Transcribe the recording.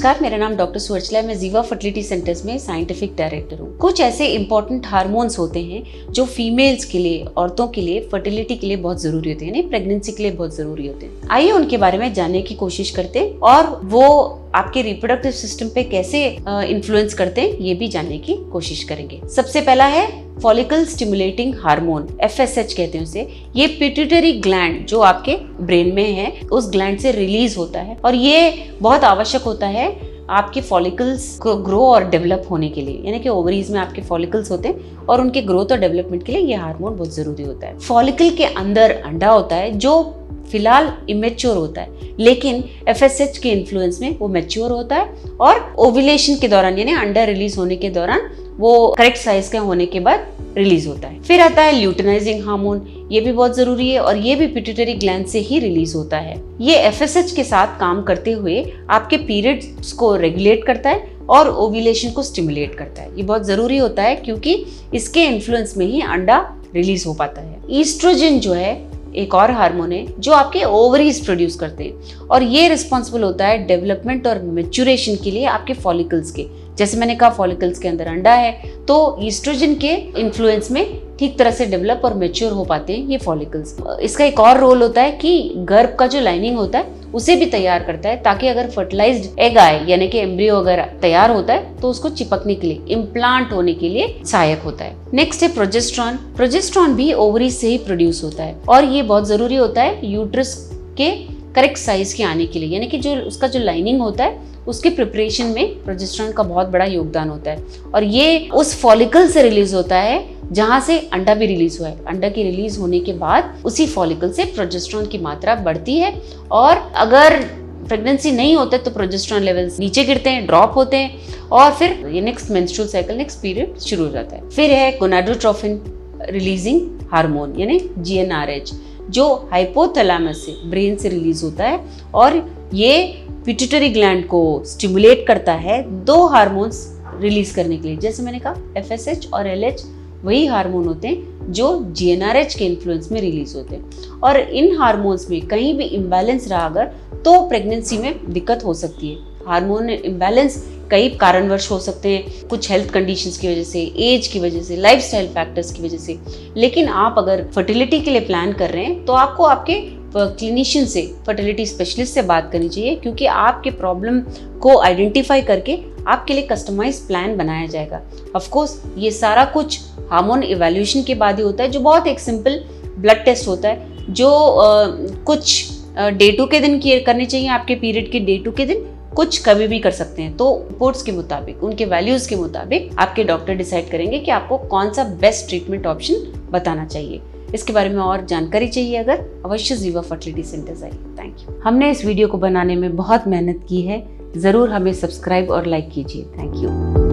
नमस्कार, मेरा नाम डॉक्टर सुवर्चला है। मैं जीवा फर्टिलिटी सेंटर्स में साइंटिफिक डायरेक्टर हूँ। कुछ ऐसे इंपॉर्टेंट हार्मोन्स होते हैं जो फीमेल्स के लिए, औरतों के लिए, फर्टिलिटी के लिए बहुत जरूरी होते हैं, यानी प्रेगनेंसी के लिए बहुत जरूरी होते हैं। आइए उनके बारे में जानने की कोशिश करते हैं और वो आपके रिप्रोडक्टिव सिस्टम पे कैसे इन्फ्लुएंस करते हैं ये भी जानने की कोशिश करेंगे। सबसे पहला है फॉलिकल स्टिमुलेटिंग हार्मोन, FSH कहते हैं उसे। ये पिट्यूटरी ग्लैंड जो आपके ब्रेन में है उस ग्लैंड से रिलीज होता है और ये बहुत आवश्यक होता है आपके फॉलिकल्स को ग्रो और डेवलप होने के लिए, यानी कि ओवरीज में आपके फॉलिकल्स होते हैं और उनके ग्रोथ और डेवलपमेंट के लिए ये हार्मोन बहुत जरूरी होता है। फॉलिकल के अंदर अंडा होता है जो फिलहाल इमेच्योर होता है, लेकिन FSH के इन्फ्लुएंस में वो मैच्योर होता है और ओव्यूलेशन के दौरान, यानी अंडा रिलीज होने के दौरान वो करेक्ट साइज का होने के बाद रिलीज होता है। फिर आता है ल्यूटिनाइजिंग हार्मोन, ये भी बहुत जरूरी है और ये भी पिट्यूटरी ग्लैंड से ही रिलीज होता है। ये FSH के साथ काम करते हुए आपके पीरियड्स को रेगुलेट करता है और ओव्यूलेशन को स्टिमुलेट करता है। ये बहुत जरूरी होता है क्योंकि इसके इन्फ्लुएंस में ही अंडा रिलीज हो पाता है। ईस्ट्रोजन जो है एक और हार्मोन है जो आपके ओवरीज प्रोड्यूस करते हैं और ये रिस्पॉन्सिबल होता है डेवलपमेंट और मैच्योरेशन के लिए आपके फॉलिकल्स के। जैसे मैंने कहा फॉलिकल्स के अंदर अंडा है तो ईस्ट्रोजन के इन्फ्लुएंस में ठीक तरह से डेवलप और मैच्योर हो पाते हैं ये फॉलिकल्स। इसका एक और रोल होता है कि गर्भ का जो लाइनिंग होता है उसे भी तैयार करता है, ताकि अगर फर्टिलाइज्ड एग आए यानी कि एम्ब्रियो अगर तैयार होता है तो उसको चिपकने के लिए, इम्प्लांट होने के लिए सहायक होता है। नेक्स्ट है प्रोजेस्टेरॉन। प्रोजेस्टेरॉन भी ओवरी से ही प्रोड्यूस होता है और ये बहुत जरूरी होता है यूट्रस के करेक्ट साइज के आने के लिए, यानी कि जो उसका जो लाइनिंग होता है उसके प्रिपरेशन में प्रोजेस्टेरॉन का बहुत बड़ा योगदान होता है और ये उस फॉलिकल से रिलीज होता है जहां से अंडा भी रिलीज हुआ है। अंडा की रिलीज होने के बाद उसी फॉलिकल से प्रोजेस्टेरॉन की मात्रा बढ़ती है और अगर प्रेगनेंसी नहीं होता तो प्रोजेस्टेरॉन लेवल्स नीचे गिरते हैं, ड्रॉप होते हैं और फिर ये next menstrual cycle, next period शुरू हो जाता है। फिर है गोनाडोट्रोफिन रिलीजिंग हार्मोन यानी GnRH, जो हाइपोथैलेमस से, ब्रेन से रिलीज होता है और ये पिट्यूटरी ग्लैंड को स्टिमुलेट करता है दो हार्मोन्स रिलीज करने के लिए। जैसे मैंने कहा FSH और LH वही हार्मोन होते हैं जो GnRH के इन्फ्लुएंस में रिलीज होते हैं और इन हार्मोन्स में कहीं भी इम्बैलेंस रहा अगर तो प्रेगनेंसी में दिक्कत हो सकती है। हार्मोन इम्बैलेंस कई कारणवश हो सकते हैं, कुछ हेल्थ कंडीशंस की वजह से, एज की वजह से, लाइफस्टाइल फैक्टर्स की वजह से। लेकिन आप अगर फर्टिलिटी के लिए प्लान कर रहे हैं तो आपको आपके क्लिनिशियन से, फर्टिलिटी स्पेशलिस्ट से बात करनी चाहिए, क्योंकि आपके प्रॉब्लम को आइडेंटिफाई करके आपके लिए कस्टमाइज प्लान बनाया जाएगा। ऑफ कोर्स ये सारा कुछ हार्मोन इवैल्यूएशन के बाद ही होता है, जो बहुत एक सिंपल ब्लड टेस्ट होता है जो कुछ डे 2 के दिन करने चाहिए, आपके पीरियड के डे 2 के दिन, कुछ कभी भी कर सकते हैं। तो रिपोर्ट्स के मुताबिक, उनके वैल्यूज के मुताबिक आपके डॉक्टर डिसाइड करेंगे कि आपको कौन सा बेस्ट ट्रीटमेंट ऑप्शन बताना चाहिए। इसके बारे में और जानकारी चाहिए अगर, अवश्य जीवा फर्टिलिटी सेंटर्स आइए। Thank you. हमने इस वीडियो को बनाने में बहुत मेहनत की है, जरूर हमें सब्सक्राइब और लाइक कीजिए। Thank you.